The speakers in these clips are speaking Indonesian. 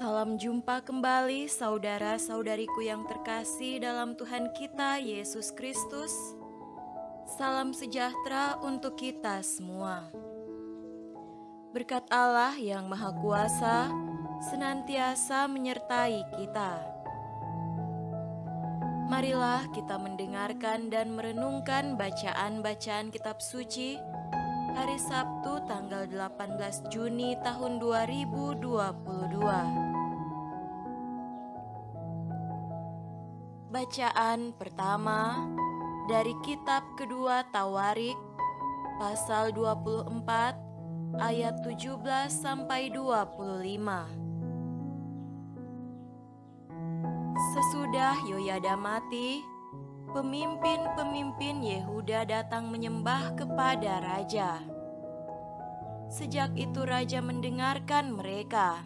Salam jumpa kembali saudara-saudariku yang terkasih dalam Tuhan kita Yesus Kristus. Salam sejahtera untuk kita semua. Berkat Allah yang Maha Kuasa senantiasa menyertai kita. Marilah kita mendengarkan dan merenungkan bacaan-bacaan kitab suci hari Sabtu tanggal 18 Juni tahun 2022. Bacaan pertama dari kitab kedua Tawarik pasal 24 ayat 17 sampai 25. Sesudah Yoyada mati, pemimpin-pemimpin Yehuda datang menyembah kepada raja. Sejak itu raja mendengarkan mereka.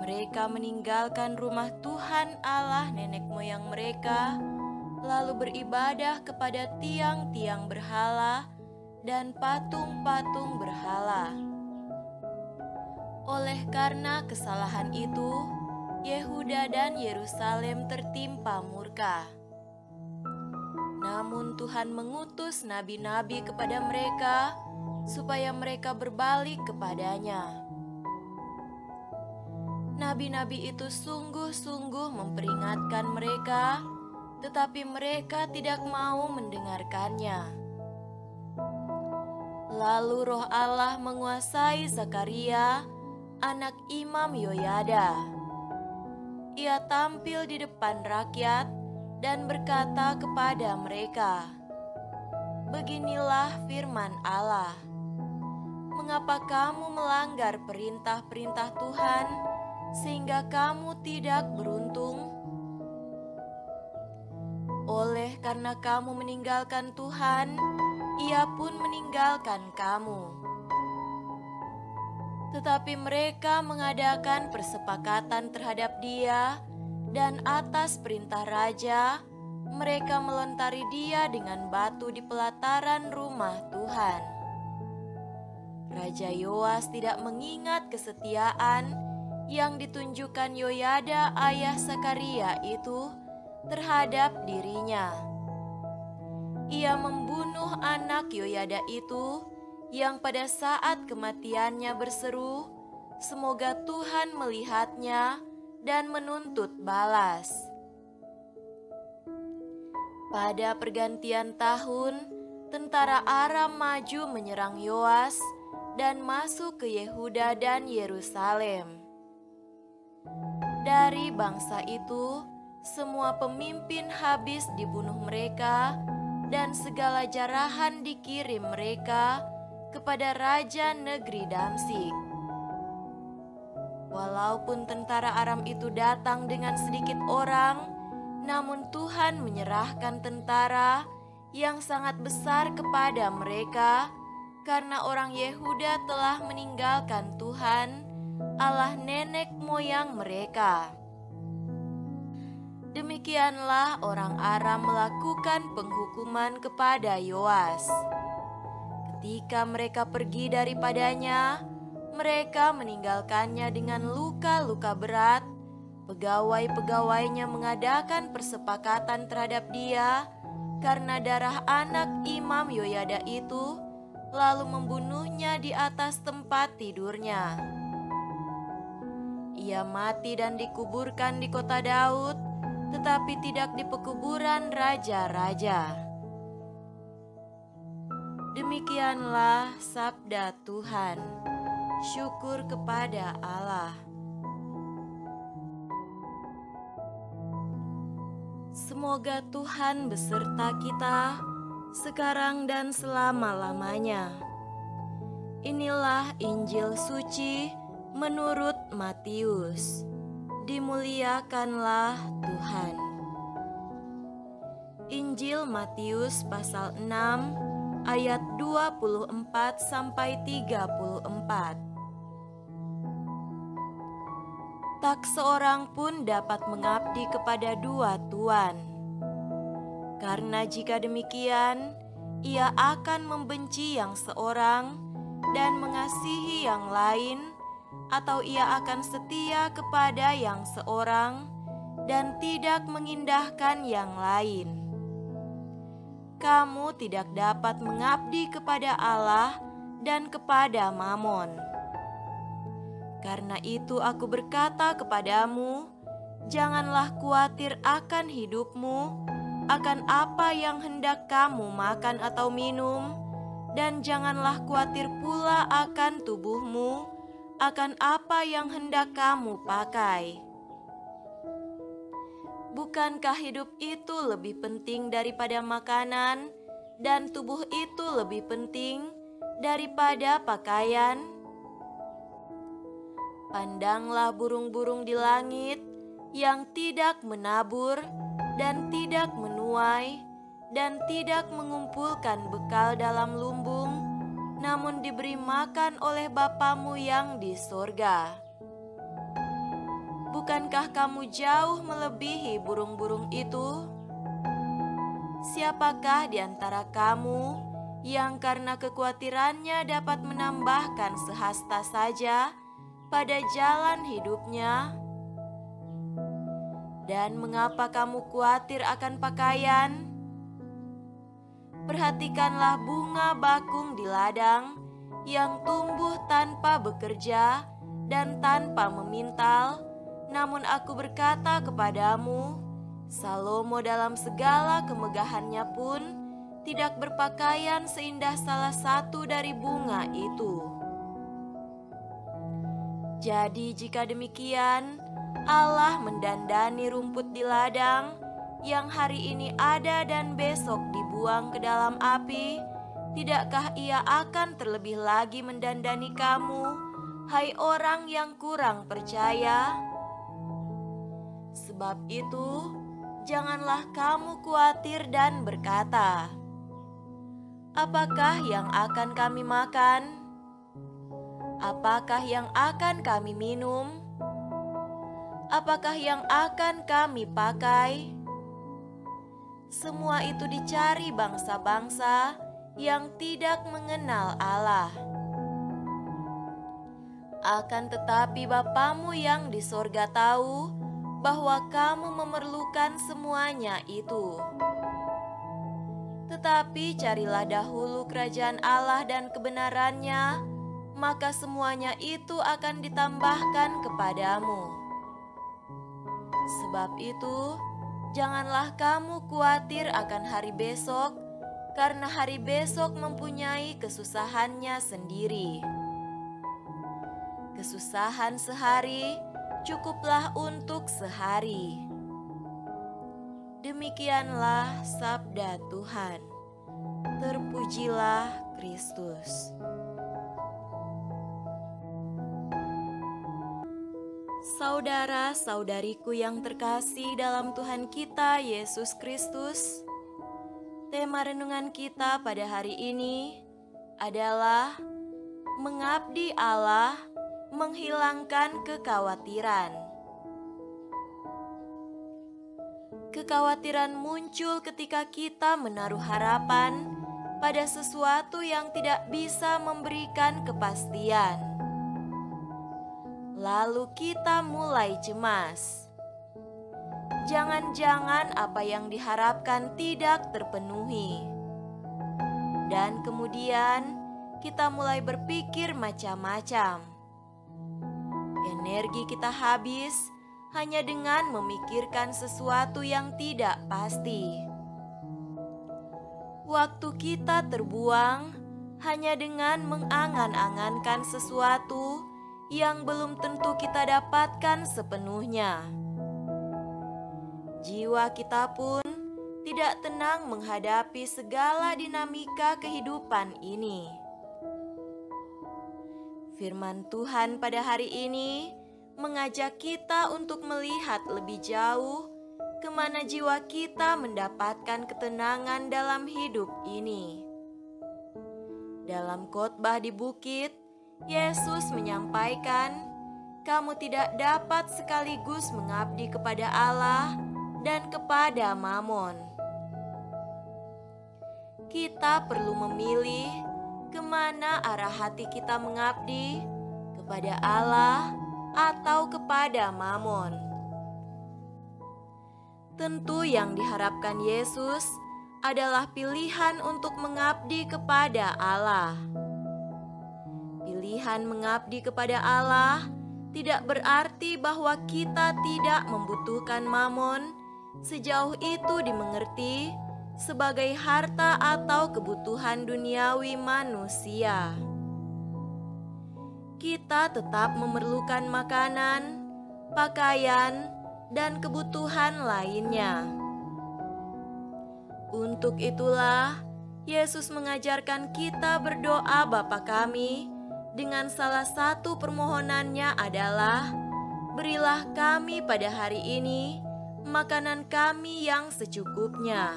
Mereka meninggalkan rumah Tuhan Allah nenek moyang mereka, lalu beribadah kepada tiang-tiang berhala dan patung-patung berhala. Oleh karena kesalahan itu, Yehuda dan Yerusalem tertimpa murka. Namun Tuhan mengutus nabi-nabi kepada mereka supaya mereka berbalik kepadanya. Nabi-nabi itu sungguh-sungguh memperingatkan mereka, tetapi mereka tidak mau mendengarkannya. Lalu Roh Allah menguasai Zakaria, anak Imam Yoyada. Ia tampil di depan rakyat dan berkata kepada mereka, "Beginilah firman Allah, mengapa kamu melanggar perintah-perintah Tuhan sehingga kamu tidak beruntung? Oleh karena kamu meninggalkan Tuhan, Ia pun meninggalkan kamu." Tetapi mereka mengadakan persepakatan terhadap dia, dan atas perintah raja, mereka melontari dia dengan batu di pelataran rumah Tuhan. Raja Yoas tidak mengingat kesetiaan yang ditunjukkan Yoyada ayah Zakaria itu terhadap dirinya. Ia membunuh anak Yoyada itu, yang pada saat kematiannya berseru, "Semoga Tuhan melihatnya dan menuntut balas." Pada pergantian tahun, tentara Aram maju menyerang Yoas dan masuk ke Yehuda dan Yerusalem. Dari bangsa itu, semua pemimpin habis dibunuh mereka, dan segala jarahan dikirim mereka kepada raja negeri Damsyik. Walaupun tentara Aram itu datang dengan sedikit orang, namun Tuhan menyerahkan tentara yang sangat besar kepada mereka, karena orang Yehuda telah meninggalkan Tuhan, Allah nenek moyang mereka. Demikianlah orang Aram melakukan penghukuman kepada Yoas. Ketika mereka pergi daripadanya, mereka meninggalkannya dengan luka-luka berat. Pegawai-pegawainya mengadakan persepakatan terhadap dia karena darah anak Imam Yoyada itu, lalu membunuhnya di atas tempat tidurnya. Ia mati dan dikuburkan di kota Daud, tetapi tidak di pekuburan raja-raja. Demikianlah sabda Tuhan. Syukur kepada Allah. Semoga Tuhan beserta kita sekarang dan selama-lamanya. Inilah Injil suci menurut Matius. Dimuliakanlah Tuhan. Injil Matius pasal 6 ayat 24 sampai 34. Tak seorang pun dapat mengabdi kepada dua tuan. Karena jika demikian, ia akan membenci yang seorang dan mengasihi yang lain, atau ia akan setia kepada yang seorang dan tidak mengindahkan yang lain. Kamu tidak dapat mengabdi kepada Allah dan kepada Mamon. Karena itu aku berkata kepadamu, janganlah khawatir akan hidupmu, akan apa yang hendak kamu makan atau minum, dan janganlah khawatir pula akan tubuhmu, akan apa yang hendak kamu pakai. Bukankah hidup itu lebih penting daripada makanan, dan tubuh itu lebih penting daripada pakaian? Pandanglah burung-burung di langit yang tidak menabur dan tidak menuai dan tidak mengumpulkan bekal dalam lumbung, namun diberi makan oleh Bapamu yang di sorga. Bukankah kamu jauh melebihi burung-burung itu? Siapakah di antara kamu yang karena kekhawatirannya dapat menambahkan sehasta saja pada jalan hidupnya? Dan mengapa kamu khawatir akan pakaian? Perhatikanlah bunga bakung di ladang yang tumbuh tanpa bekerja dan tanpa memintal, namun aku berkata kepadamu, Salomo dalam segala kemegahannya pun tidak berpakaian seindah salah satu dari bunga itu. Jadi jika demikian, Allah mendandani rumput di ladang yang hari ini ada dan besok dibuang ke dalam api, tidakkah Ia akan terlebih lagi mendandani kamu, hai orang yang kurang percaya? Sebab itu, janganlah kamu khawatir dan berkata, apakah yang akan kami makan? Apakah yang akan kami minum? Apakah yang akan kami pakai? Semua itu dicari bangsa-bangsa yang tidak mengenal Allah. Akan tetapi Bapamu yang di sorga tahu bahwa kamu memerlukan semuanya itu. Tetapi carilah dahulu kerajaan Allah dan kebenarannya, maka semuanya itu akan ditambahkan kepadamu. Sebab itu, janganlah kamu khawatir akan hari besok, karena hari besok mempunyai kesusahannya sendiri. Kesusahan sehari cukuplah untuk sehari. Demikianlah sabda Tuhan. Terpujilah Kristus. Saudara-saudariku yang terkasih dalam Tuhan kita Yesus Kristus, tema renungan kita pada hari ini adalah mengabdi Allah, menghilangkan kekhawatiran. Kekhawatiran muncul ketika kita menaruh harapan pada sesuatu yang tidak bisa memberikan kepastian. Lalu kita mulai cemas. Jangan-jangan apa yang diharapkan tidak terpenuhi. Dan kemudian kita mulai berpikir macam-macam. Energi kita habis hanya dengan memikirkan sesuatu yang tidak pasti. Waktu kita terbuang hanya dengan mengangan-angankan sesuatu yang belum tentu kita dapatkan sepenuhnya. Jiwa kita pun tidak tenang menghadapi segala dinamika kehidupan ini. Firman Tuhan pada hari ini mengajak kita untuk melihat lebih jauh kemana jiwa kita mendapatkan ketenangan dalam hidup ini. Dalam khotbah di bukit, Yesus menyampaikan, kamu tidak dapat sekaligus mengabdi kepada Allah dan kepada Mamon. Kita perlu memilih kemana arah hati kita mengabdi, kepada Allah atau kepada Mamon. Tentu yang diharapkan Yesus adalah pilihan untuk mengabdi kepada Allah. Pilihan mengabdi kepada Allah tidak berarti bahwa kita tidak membutuhkan Mamon sejauh itu dimengerti sebagai harta atau kebutuhan duniawi manusia. Kita tetap memerlukan makanan, pakaian, dan kebutuhan lainnya. Untuk itulah Yesus mengajarkan kita berdoa Bapa Kami dengan salah satu permohonannya adalah, "Berilah kami pada hari ini makanan kami yang secukupnya."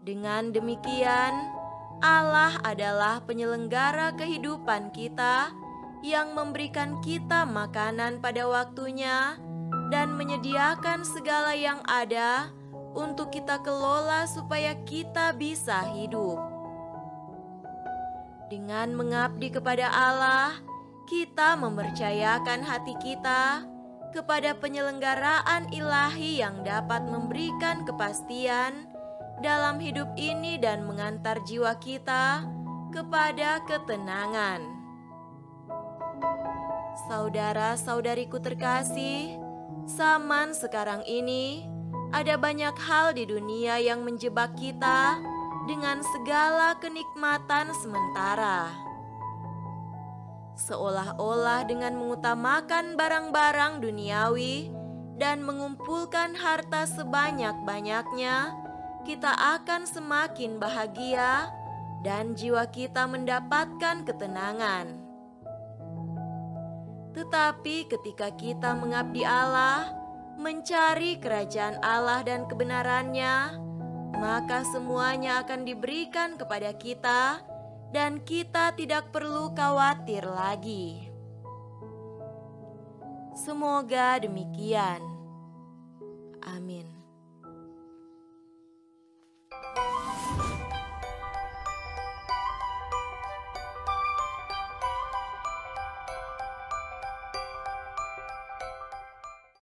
Dengan demikian, Allah adalah penyelenggara kehidupan kita yang memberikan kita makanan pada waktunya dan menyediakan segala yang ada untuk kita kelola supaya kita bisa hidup. Dengan mengabdi kepada Allah, kita mempercayakan hati kita kepada penyelenggaraan ilahi yang dapat memberikan kepastian dalam hidup ini dan mengantar jiwa kita kepada ketenangan. Saudara-saudariku terkasih, zaman sekarang ini ada banyak hal di dunia yang menjebak kita dengan segala kenikmatan sementara. Seolah-olah dengan mengutamakan barang-barang duniawi dan mengumpulkan harta sebanyak-banyaknya, kita akan semakin bahagia dan jiwa kita mendapatkan ketenangan. Tetapi ketika kita mengabdi Allah, mencari kerajaan Allah dan kebenarannya, maka semuanya akan diberikan kepada kita dan kita tidak perlu khawatir lagi. Semoga demikian. Amin.